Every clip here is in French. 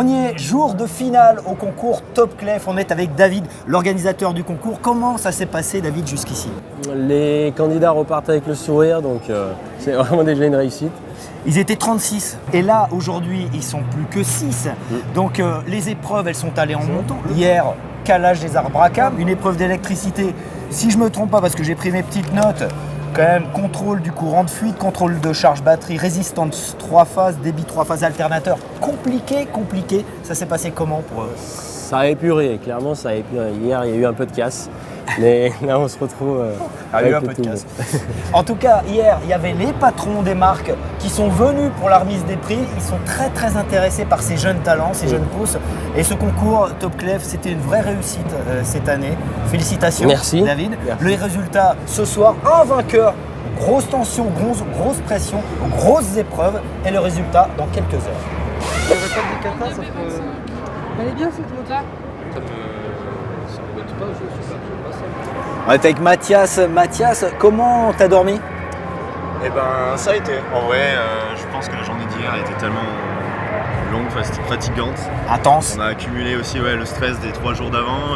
Dernier jour de finale au concours Top Clef. On est avec David, l'organisateur du concours. Comment ça s'est passé, David, jusqu'ici? Les candidats repartent avec le sourire, donc c'est vraiment déjà une réussite. Ils étaient 36 et là, aujourd'hui, ils sont plus que 6. Donc les épreuves, elles sont allées en montant. Hier, calage des arbres à câbles, une épreuve d'électricité. Si je ne me trompe pas, parce que j'ai pris mes petites notes, quand même, contrôle du courant de fuite, contrôle de charge batterie, résistance 3 phases, débit 3 phases alternateur. Compliqué. Ça s'est passé comment pour eux? Ça a épuré, clairement ça a épuré. Hier, il y a eu un peu de casse, mais là on se retrouve Il y a eu un peu de casse. En tout cas, hier, il y avait les patrons des marques qui sont venus pour la remise des prix. Ils sont très intéressés par ces jeunes talents, ces jeunes pousses. Et ce concours Top Clef, c'était une vraie réussite cette année. Félicitations, merci, David. Merci. Les résultats ce soir, un vainqueur. Grosse tension, grosse pression, grosses épreuves. Et le résultat dans quelques heures. Il n'y aurait pas de kata, ça peut... Elle est bien cette moto. Ça m'embête pas, je suis pas ça. On est avec Mathias. Mathias, comment t'as dormi? Eh ben ça a été. En vrai, je pense que la journée d'hier a été tellement longue, fatigante. Intense. On a accumulé aussi le stress des 3 jours d'avant.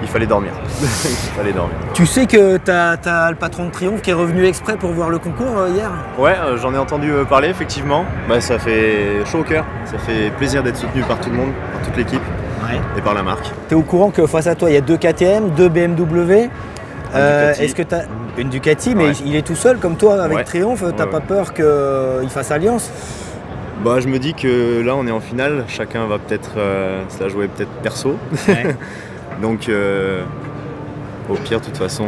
Il fallait dormir. Il fallait dormir. Tu sais que t'as le patron de Triomphe qui est revenu exprès pour voir le concours hier? Ouais, j'en ai entendu parler effectivement. Ça fait chaud au cœur. Ça fait plaisir d'être soutenu par tout le monde, par toute l'équipe et par la marque. T'es au courant que face à toi il y a 2 KTM, 2 BMW? Ducati. Est-ce que t'as une Ducati, mais il est tout seul comme toi avec Triomphe? T'as pas peur qu'il fasse alliance? Je me dis que là on est en finale. Chacun va peut-être se la jouer peut-être perso. Ouais. Donc au pire, de toute façon,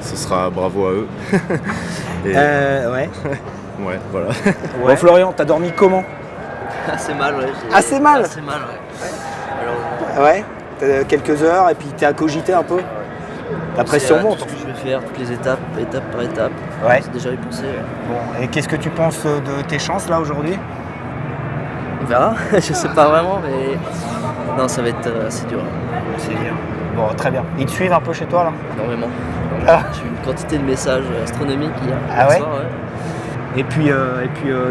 ce sera bravo à eux. Ouais. Ouais, voilà. Bon, Florian, t'as dormi comment? Assez mal, ouais. Assez mal? Assez mal, ouais. Alors, Ouais. T'as quelques heures et puis t'es à cogiter un peu? La pression monte. tout ce que je vais faire, toutes les étapes, étape par étape. Ouais. J'ai déjà y pensé. Bon, et qu'est-ce que tu penses de tes chances là aujourd'hui? On verra, je sais pas vraiment, mais non, ça va être assez dur. C'est bien. Bon, très bien. Ils te suivent un peu chez toi là? Énormément. Ah. J'ai eu une quantité de messages astronomiques hier. Ah ouais? Soir, ouais. Et puis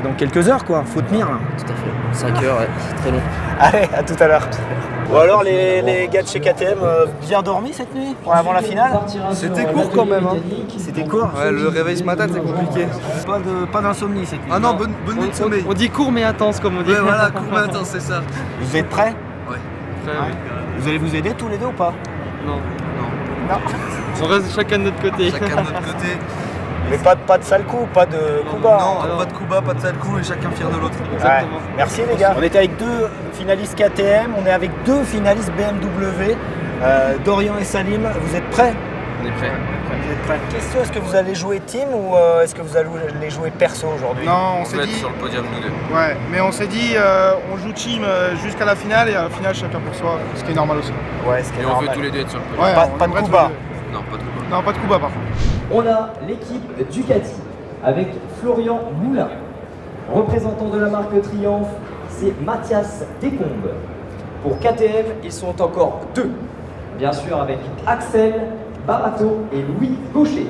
dans quelques heures quoi, faut tenir là. Tout à fait. 5 heures, ouais, c'est très long. Allez, à tout à l'heure. Bon alors les gars de chez KTM, bien dormi cette nuit avant la finale? C'était court quand même. C'était court? Ouais, le réveil ce matin c'est compliqué. Pas d'insomnie cette nuit? Ah non, bonne nuit de sommeil. On dit court mais intense comme on dit. Ouais, voilà, court mais intense, c'est ça. Vous êtes prêts? Ouais. Vous allez vous aider tous les deux ou pas? Non. Non. On reste chacun de notre côté. Chacun de notre côté. Mais pas de sale coup, pas de coup bas. Non, pas de coup bas, pas de sale coup et chacun fier de l'autre. Exactement. Ouais. Merci les gars. On était avec 2 finalistes KTM, on est avec 2 finalistes BMW. Dorian et Salim, vous êtes prêts? On est prêts. Vous êtes prêts. Question, est-ce que vous allez jouer team ou est-ce que vous allez jouer perso aujourd'hui? Non, on On s'est peut être dit. sur le podium, nous deux. Ouais, mais on s'est dit, on joue team jusqu'à la finale et à la finale chacun pour soi, ce qui est normal aussi. Ouais, ce qui est Et on veut normal. tous les deux être sur le podium. Ouais, Pas on de aimerait coup tous bas. les deux. Non, pas de coup. Non, pas de coup bas par contre. On a l'équipe Ducati avec Florian Moulin. Représentant de la marque Triomphe, c'est Mathias Descombes. Pour KTM, ils sont encore 2. Bien sûr avec Axel Barato et Louis Gaucher.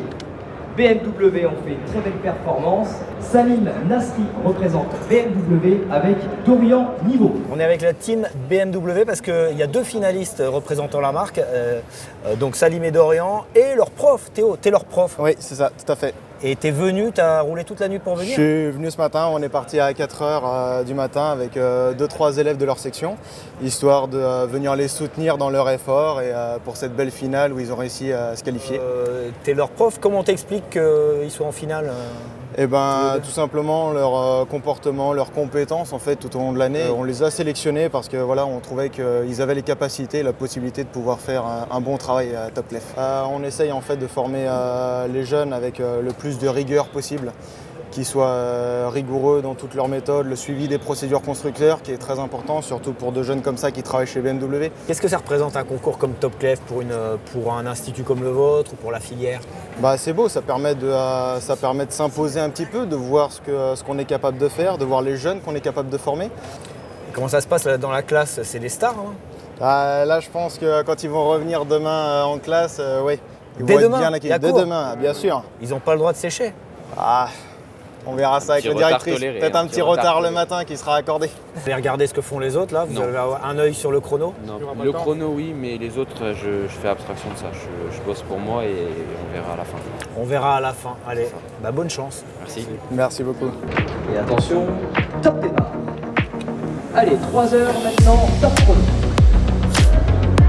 BMW ont fait une très belle performance. Salim Nasri représente BMW avec Dorian Niveau. On est avec la team BMW parce qu'il y a 2 finalistes représentant la marque, donc Salim et Dorian, et leur prof, Théo, t'es leur prof. Oui, c'est ça, tout à fait. Et t'es venu, t'as roulé toute la nuit pour Je venir? suis venu ce matin, on est parti à 4h du matin avec 2-3 élèves de leur section, histoire de venir les soutenir dans leur effort et pour cette belle finale où ils ont réussi à se qualifier. T'es leur prof, comment t'expliques qu'ils soient en finale? Et tout simplement leur comportement, leurs compétences en fait tout au long de l'année. On les a sélectionnés parce que voilà, on trouvait qu'ils avaient les capacités, la possibilité de pouvoir faire un bon travail à Top Clef. On essaye en fait de former les jeunes avec le plus de rigueur possible, qu'ils soient rigoureux dans toutes leurs méthodes, le suivi des procédures constructeurs qui est très important, surtout pour de jeunes comme ça qui travaillent chez BMW. Qu'est-ce que ça représente un concours comme Top Clef pour un institut comme le vôtre ou pour la filière? C'est beau, ça permet de s'imposer un petit peu, de voir ce qu'on est capable de faire, de voir les jeunes qu'on est capable de former. Comment ça se passe là, dans la classe? C'est des stars, hein? Là, je pense que quand ils vont revenir demain en classe, oui, ils Dès vont demain, être bien il y a accueillis. Dès cours. demain, bien sûr. Ils n'ont pas le droit de sécher. On verra ça avec la directrice. Peut-être un petit retard le matin qui sera accordé. Vous allez regarder ce que font les autres là. Vous allez avoir un œil sur le chrono. Non, le chrono oui, mais les autres, je fais abstraction de ça. Je bosse pour moi et on verra à la fin. On verra à la fin. Allez, bonne chance. Merci. Merci beaucoup. Et attention, top départ. Allez, 3 heures maintenant, top chrono.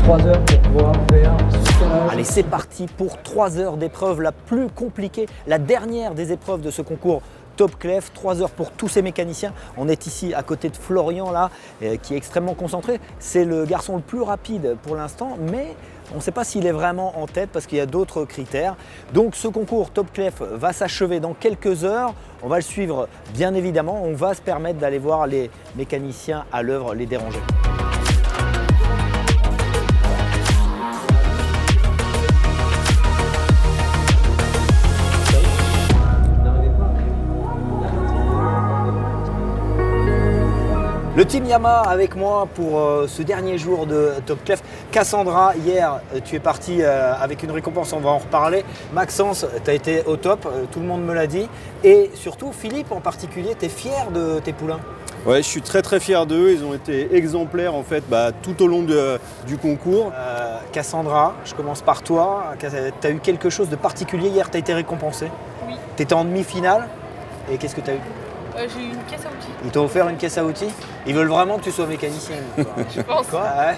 3 heures pour pouvoir faire ce calage. Allez, c'est parti pour 3 heures d'épreuve la plus compliquée, la dernière des épreuves de ce concours Top Clef. 3 heures pour tous ces mécaniciens. On est ici à côté de Florian là, qui est extrêmement concentré. C'est le garçon le plus rapide pour l'instant, mais on ne sait pas s'il est vraiment en tête parce qu'il y a d'autres critères. Donc ce concours Top Clef va s'achever dans quelques heures. On va le suivre bien évidemment. On va se permettre d'aller voir les mécaniciens à l'œuvre, les déranger. Le team Yamaha avec moi pour ce dernier jour de Top Clef. Cassandra, hier, tu es parti avec une récompense, on va en reparler. Maxence, tu as été au top, tout le monde me l'a dit. Et surtout, Philippe en particulier, tu es fier de tes poulains? Ouais, je suis très très fier d'eux. Ils ont été exemplaires en fait tout au long du concours. Cassandra, je commence par toi. Tu as eu quelque chose de particulier hier, tu as été récompensé. Oui. Tu étais en demi-finale. Et qu'est-ce que tu as eu? J'ai eu une caisse à outils. Ils t'ont offert une caisse à outils? Ils veulent vraiment que tu sois mécanicien. Je pense.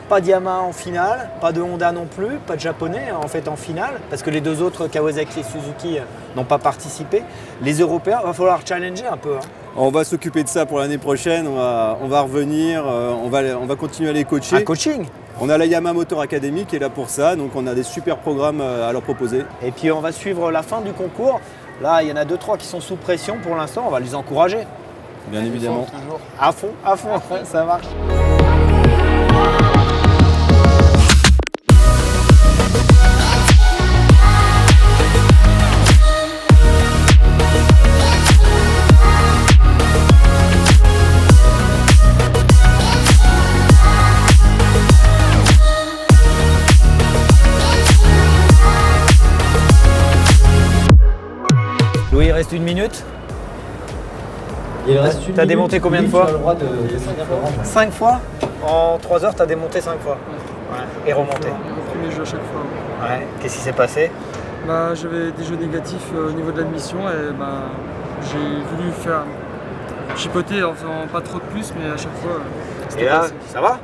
Pas de Yamaha en finale, pas de Honda non plus, pas de japonais en fait en finale, parce que les deux autres, Kawasaki et Suzuki, n'ont pas participé. Les Européens, il va falloir challenger un peu. On va s'occuper de ça pour l'année prochaine, on va revenir, on va continuer à les coacher. Un coaching? On a la Yamaha Motor Academy qui est là pour ça, donc on a des super programmes à leur proposer. Et puis on va suivre la fin du concours. Là, il y en a 2-3 qui sont sous pression pour l'instant, on va les encourager. Bien évidemment. À fond, ça marche. Louis, il reste 1 minute. Il reste une T'as démonté minute. combien de Oui, fois? tu as le droit de 5 fois? En 3 heures, t'as démonté 5 fois? Ouais. Et remonté? Le premier jeu à chaque fois. Ouais. Qu'est-ce qui s'est passé? J'avais des jeux négatifs au niveau de l'admission et j'ai voulu faire chipoter en faisant pas trop de plus, mais à chaque fois. Et là, ça va?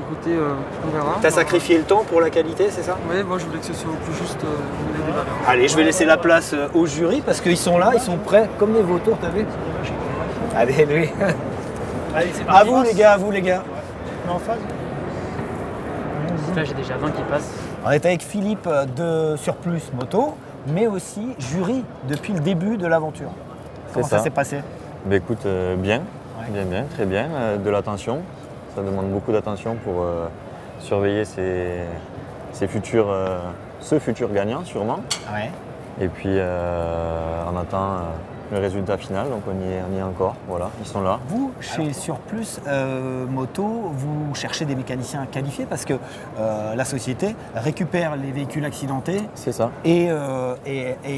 Écoutez, on verra. T'as sacrifié le temps pour la qualité, c'est ça? Oui, moi je voulais que ce soit au plus juste au niveau des valeurs. Allez, je vais laisser la place au jury parce qu'ils sont là, ils sont prêts, comme les vautours, t'as vu? Allez, lui. Allez, c'est parti. À vous les gars. En phase. Là, j'ai déjà 20 qui passent. On est avec Philippe de Surplus Moto, mais aussi jury depuis le début de l'aventure. Comment ça s'est passé? Écoute, bien, très bien. De l'attention. Ça demande beaucoup d'attention pour surveiller ce futur gagnant, sûrement. Ouais. Et puis, on attend le résultat final, donc on y est encore. Voilà, ils sont là. Vous, chez Surplus Moto, vous cherchez des mécaniciens qualifiés parce que la société récupère les véhicules accidentés. C'est ça. Et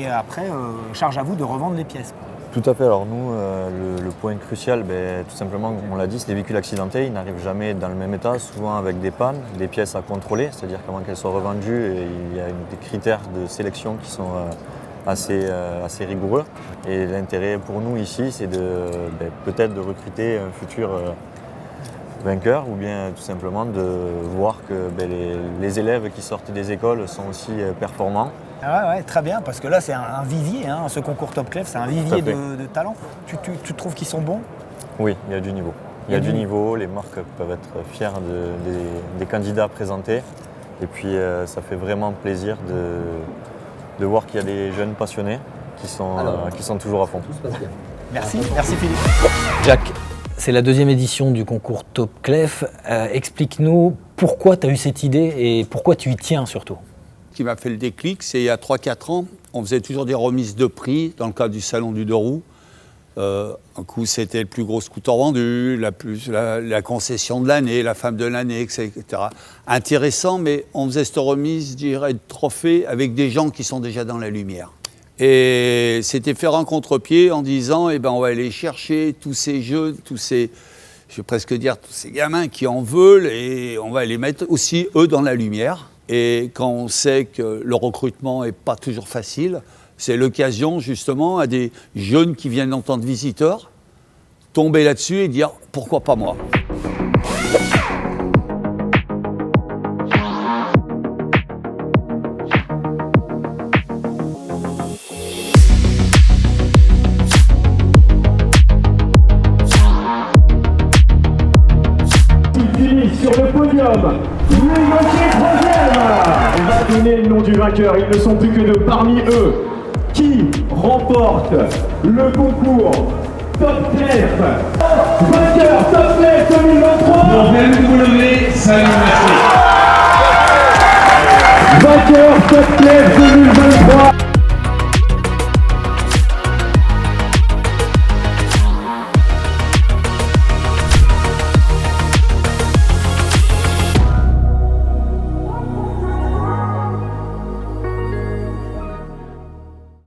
après, charge à vous de revendre les pièces. Tout à fait. Alors nous, le point crucial, tout simplement, comme on l'a dit, c'est les véhicules accidentés. Ils n'arrivent jamais dans le même état, souvent avec des pannes, des pièces à contrôler, c'est-à-dire qu'avant qu'elles soient revendues, il y a des critères de sélection qui sont assez rigoureux. Et l'intérêt pour nous ici, c'est peut-être de recruter un futur vainqueur ou bien tout simplement de voir que les élèves qui sortent des écoles sont aussi performants. Ouais, très bien, parce que là c'est un vivier, ce concours Top Clef, c'est un vivier de talents. Tu trouves qu'ils sont bons? Oui, il y a du niveau. Il y a du niveau, les marques peuvent être fières des candidats présentés. Et puis ça fait vraiment plaisir de voir qu'il y a des jeunes passionnés qui sont toujours à fond. Tout se passe bien. Merci Philippe. Jacques, c'est la 2e édition du concours Top Clef. Explique-nous pourquoi tu as eu cette idée et pourquoi tu y tiens surtout. Ce qui m'a fait le déclic, c'est il y a 3-4 ans, on faisait toujours des remises de prix dans le cadre du salon du 2 roues. Un coup, c'était le plus gros scooter vendu, la concession de l'année, la femme de l'année, etc. Intéressant, mais on faisait cette remise, je dirais, de trophée avec des gens qui sont déjà dans la lumière. Et c'était faire un contre-pied en disant eh ben, on va aller chercher tous ces jeunes, tous ces, je vais presque dire, tous ces gamins qui en veulent et on va les mettre aussi, eux, dans la lumière. Et quand on sait que le recrutement n'est pas toujours facile, c'est l'occasion justement à des jeunes qui viennent en tant que visiteurs tomber là-dessus et dire pourquoi pas moi. Sur le podium, Louis Gauthier, troisième. On va donner le nom du vainqueur, ils ne sont plus que deux parmi eux. Qui remporte le concours Top Clef? Vainqueur Top Clef 2023. BMW Salut Massé. Vainqueur Top Clef 2023.